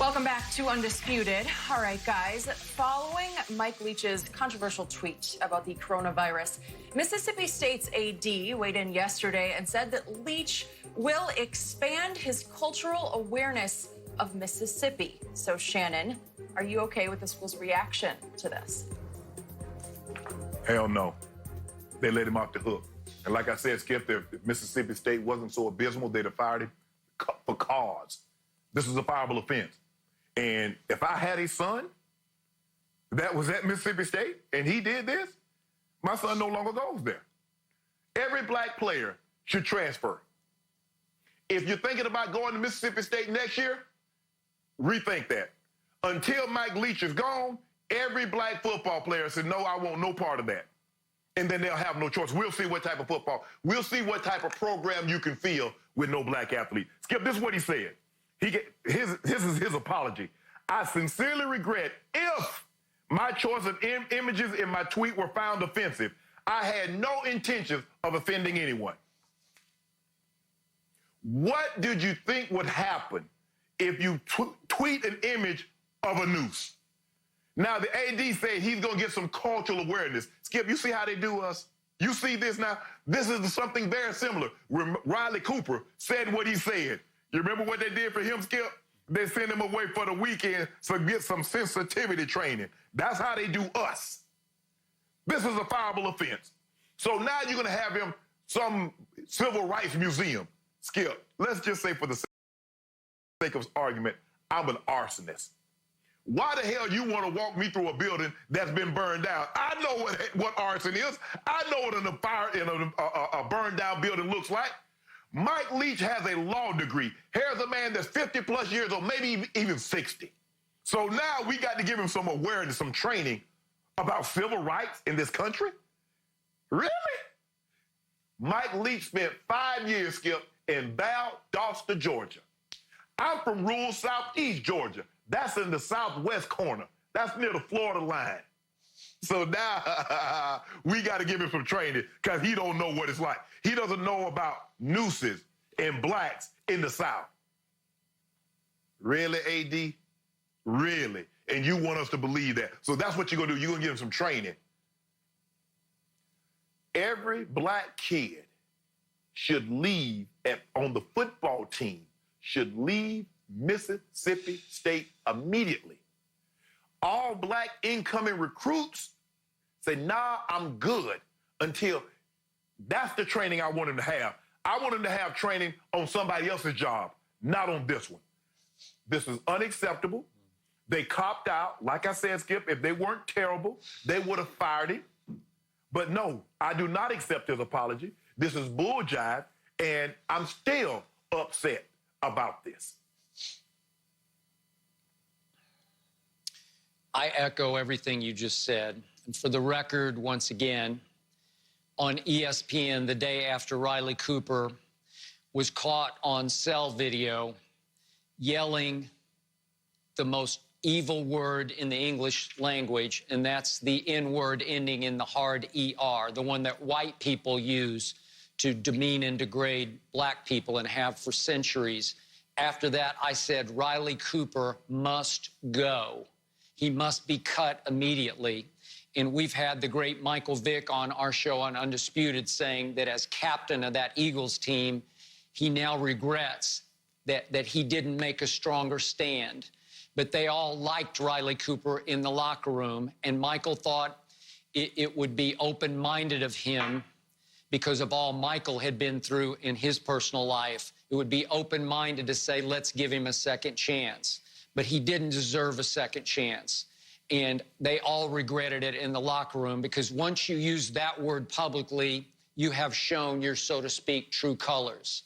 Welcome back to Undisputed. All right, guys, following Mike Leach's controversial tweet about the coronavirus, Mississippi State's AD weighed in yesterday and said that Leach will expand his cultural awareness of Mississippi. So, Shannon, are you okay with the school's reaction to this? Hell no. They let him off the hook. And like I said, Skip, if Mississippi State wasn't so abysmal, they'd have fired him for cause. This is a fireable offense. And if I had a son that was at Mississippi State and he did this, my son no longer goes there. Every black player should transfer. If you're thinking about going to Mississippi State next year, rethink that. Until Mike Leach is gone, every black football player said, no, I want no part of that. And then they'll have no choice. We'll see what type of football, we'll see what type of program you can field with no black athlete. Skip, this is what he said. His is his apology. I sincerely regret if my choice of images in my tweet were found offensive. I had no intention of offending anyone. What did you think would happen if you tweet an image of a noose? Now, the AD said he's going to get some cultural awareness. Skip, you see how they do us? You see this now? This is something very similar. When Riley Cooper said what he said. You remember what they did for him, Skip? They sent him away for the weekend to get some sensitivity training. That's how they do us. This is a fireable offense. So now you're going to have him some civil rights museum. Skip, let's just say for the sake of argument, I'm an arsonist. Why the hell you want to walk me through a building that's been burned down? I know what arson is. I know what a burned down building looks like. Mike Leach has a law degree. Here's a man that's 50 plus years old, maybe even 60. So now we got to give him some awareness, some training about civil rights in this country? Really? Mike Leach spent 5 years, Skip, in Valdosta, Georgia. I'm from rural southeast Georgia. That's in the southwest corner. That's near the Florida line. So now we got to give him some training because he don't know what it's like. He doesn't know about nooses and blacks in the South. Really, AD? Really? And you want us to believe that. So that's what you're going to do. You're going to give him some training. Every black kid should leave on the football team, should leave Mississippi State immediately. All black incoming recruits say, nah, I'm good, until that's the training I want him to have. I want him to have training on somebody else's job, not on this one. This is unacceptable. They copped out. Like I said, Skip, if they weren't terrible, they would have fired him. But no, I do not accept his apology. This is bull jive, and I'm still upset about this. I echo everything you just said. And for the record, once again, on ESPN the day after Riley Cooper was caught on cell video yelling the most evil word in the English language, and that's the N-word ending in the hard ER, the one that white people use to demean and degrade black people and have for centuries. After that, I said, Riley Cooper must go. He must be cut immediately. And we've had the great Michael Vick on our show on Undisputed saying that as captain of that Eagles team, he now regrets that he didn't make a stronger stand. But they all liked Riley Cooper in the locker room, and Michael thought it would be open-minded of him because of all Michael had been through in his personal life. It would be open-minded to say, let's give him a second chance. But he didn't deserve a second chance. And they all regretted it in the locker room because once you use that word publicly, you have shown your, so to speak, true colors.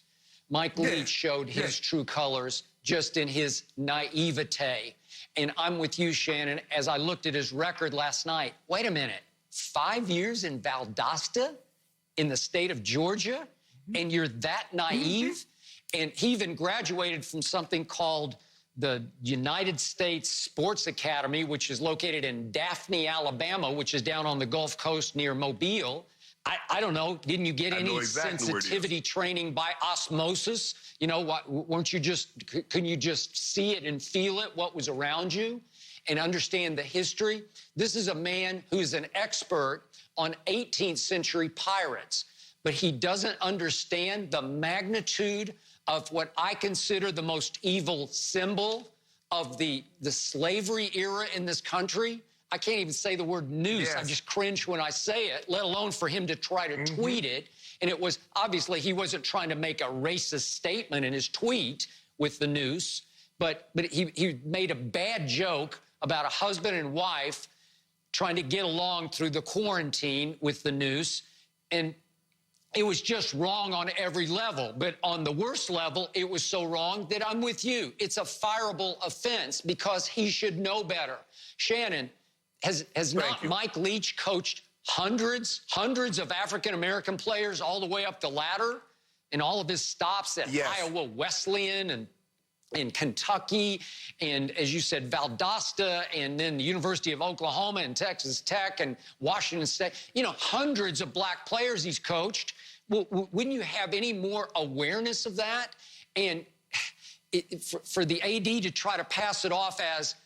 Mike Leach showed his true colors just in his naivete. And I'm with you, Shannon, as I looked at his record last night. Wait a minute, 5 years in Valdosta in the state of Georgia, and you're that naive? And he even graduated from something called the United States Sports Academy, which is located in Daphne, Alabama, which is down on the Gulf Coast near Mobile. I don't know. Didn't you get any exactly sensitivity training by osmosis? You know, couldn't you just see it and feel it, what was around you, and understand the history? This is a man who's an expert on 18th century pirates, but he doesn't understand the magnitude of what I consider the most evil symbol of the slavery era in this country. I can't even say the word noose. Yes. I just cringe when I say it, let alone for him to try to tweet it. And it was, obviously, he wasn't trying to make a racist statement in his tweet with the noose, but he made a bad joke about a husband and wife trying to get along through the quarantine with the noose. And it was just wrong on every level. But on the worst level, it was so wrong that I'm with you. It's a fireable offense because he should know better. Shannon, has not Mike Leach coached hundreds of African-American players all the way up the ladder in all of his stops at Iowa Wesleyan and in Kentucky, and as you said, Valdosta, and then the University of Oklahoma and Texas Tech and Washington State? You know, hundreds of black players he's coached. Well, wouldn't you have any more awareness of that? And for the AD to try to pass it off as,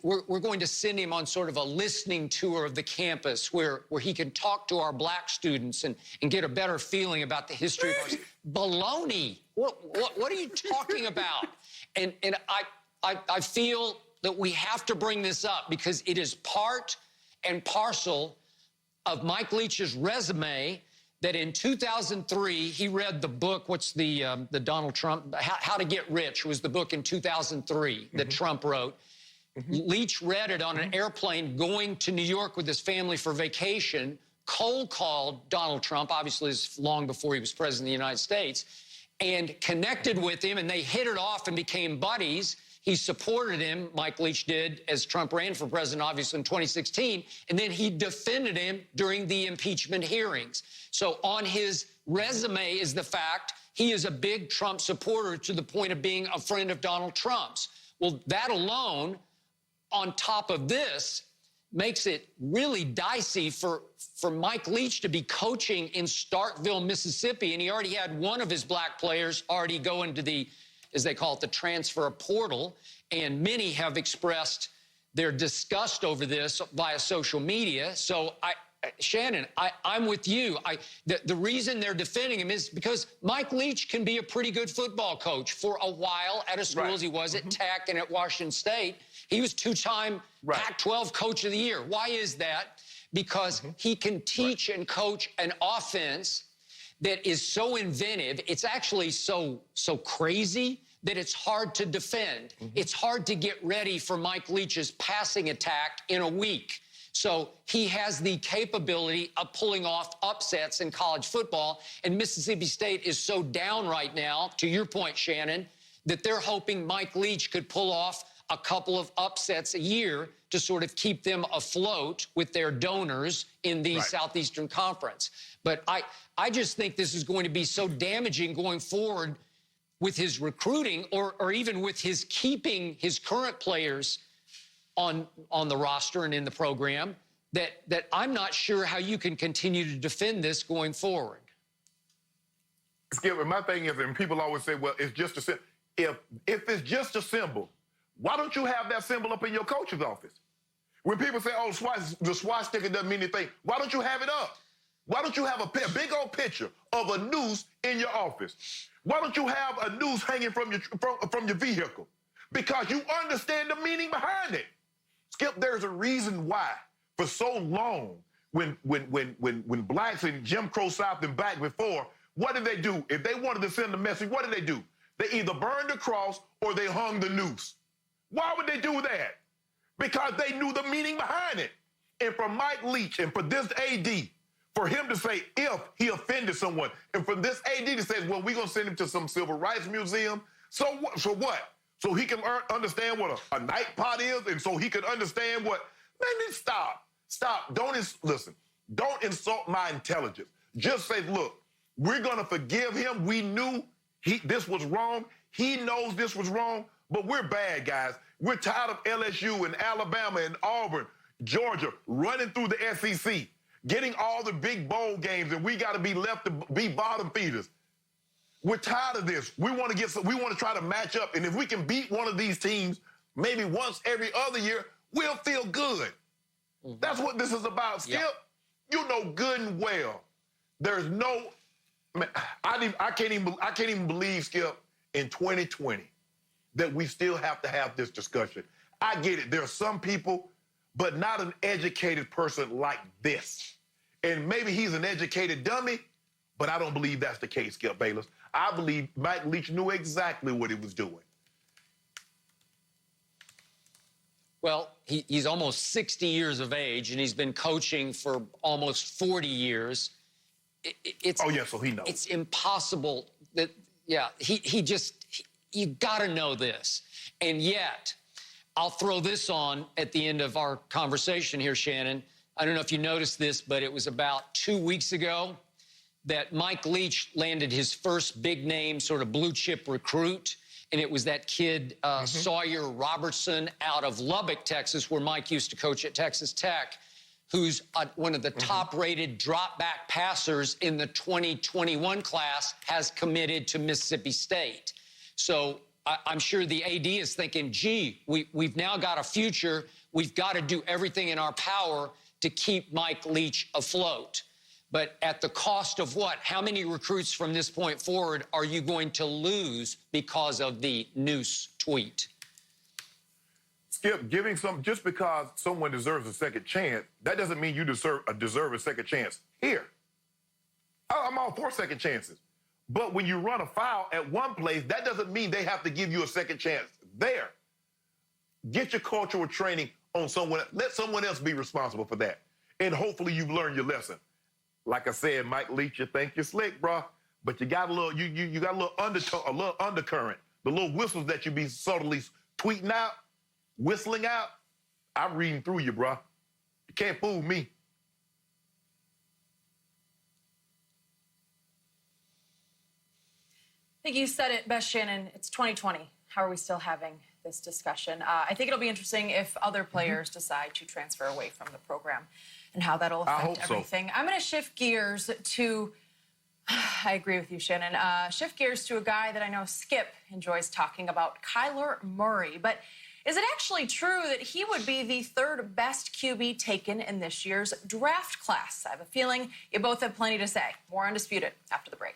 we're going to send him on sort of a listening tour of the campus where he can talk to our black students and get a better feeling about the history of ours. Baloney. What are you talking about? And I feel that we have to bring this up because it is part and parcel of Mike Leach's resume that in 2003, he read the book, what's the Donald Trump, How to Get Rich was the book in 2003 that Trump wrote. Leach read it on an airplane going to New York with his family for vacation, cold called Donald Trump, obviously it's long before he was president of the United States, and connected with him, and they hit it off and became buddies. He supported him, Mike Leach did, as Trump ran for president, obviously, in 2016, and then he defended him during the impeachment hearings. So on his resume is the fact he is a big Trump supporter to the point of being a friend of Donald Trump's. Well, that alone, on top of this, makes it really dicey for Mike Leach to be coaching in Starkville, Mississippi, and he already had one of his black players already go into the, as they call it, the transfer portal, and many have expressed their disgust over this via social media. So, Shannon, I'm with you. The reason they're defending him is because Mike Leach can be a pretty good football coach for a while at a school as he was at Tech and at Washington State. He was two-time Pac-12 Coach of the Year. Why is that? Because he can teach and coach an offense that is so inventive. It's actually so crazy that it's hard to defend. It's hard to get ready for Mike Leach's passing attack in a week. So he has the capability of pulling off upsets in college football, and Mississippi State is so down right now, to your point, Shannon, that they're hoping Mike Leach could pull off a couple of upsets a year to sort of keep them afloat with their donors in the Southeastern Conference. But I just think this is going to be so damaging going forward with his recruiting or even with his keeping his current players on the roster and in the program that I'm not sure how you can continue to defend this going forward. Skip, my thing is, and people always say, well, it's just a symbol. If it's just a symbol, why don't you have that symbol up in your coach's office? When people say, oh, the swastika doesn't mean anything, why don't you have it up? Why don't you have a big old picture of a noose in your office? Why don't you have a noose hanging from your vehicle? Because you understand the meaning behind it. Skip, there's a reason why for so long when blacks in Jim Crow South and back before, what did they do? If they wanted to send a message, what did they do? They either burned the cross or they hung the noose. Why would they do that? Because they knew the meaning behind it. And for Mike Leach and for this AD, for him to say if he offended someone, and for this AD to say, well, we're going to send him to some civil rights museum. So what? So he can understand what a night pot is, and so he can understand what... Man, then stop. Listen, don't insult my intelligence. Just say, look, we're going to forgive him. We knew this was wrong. He knows this was wrong, but we're bad guys. We're tired of LSU and Alabama and Auburn, Georgia, running through the SEC. getting all the big bowl games, and we got to be left to be bottom feeders. We're tired of this. We want to try to match up, and if we can beat one of these teams maybe once every other year, we'll feel good. Mm-hmm. That's what this is about, Skip. Yep. You know good and well. There's no. I can't even believe, Skip, in 2020 that we still have to have this discussion. I get it. There are some people, but not an educated person like this. And maybe he's an educated dummy, but I don't believe that's the case, Skip Bayless. I believe Mike Leach knew exactly what he was doing. Well, he's almost 60 years of age, and he's been coaching for almost 40 years. So he knows. It's impossible that, you got to know this. And yet, I'll throw this on at the end of our conversation here, Shannon. I don't know if you noticed this, but it was about 2 weeks ago that Mike Leach landed his first big-name sort of blue-chip recruit, and it was that kid Sawyer Robertson out of Lubbock, Texas, where Mike used to coach at Texas Tech, who's one of the top-rated drop-back passers in the 2021 class, has committed to Mississippi State. So I'm sure the AD is thinking, gee, we've now got a future. We've got to do everything in our power to keep Mike Leach afloat. But at the cost of what? How many recruits from this point forward are you going to lose because of the noose tweet? Skip, just because someone deserves a second chance, that doesn't mean you deserve a second chance here. I'm all for second chances. But when you run a foul at one place, that doesn't mean they have to give you a second chance there. Get your cultural training on someone. Let someone else be responsible for that. And hopefully you've learned your lesson. Like I said, Mike Leach, you think you're slick, bro, but you got a little, you got a little undercurrent. The little whistles that you be subtly tweeting out, whistling out, I'm reading through you, bro. You can't fool me. I think you said it best, Shannon. It's 2020. How are we still having this discussion? I think it'll be interesting if other players decide to transfer away from the program and how that'll affect everything. So. I'm going to shift gears to, I agree with you, Shannon, shift gears to a guy that I know Skip enjoys talking about, Kyler Murray. But is it actually true that he would be the third best QB taken in this year's draft class? I have a feeling you both have plenty to say. More Undisputed after the break.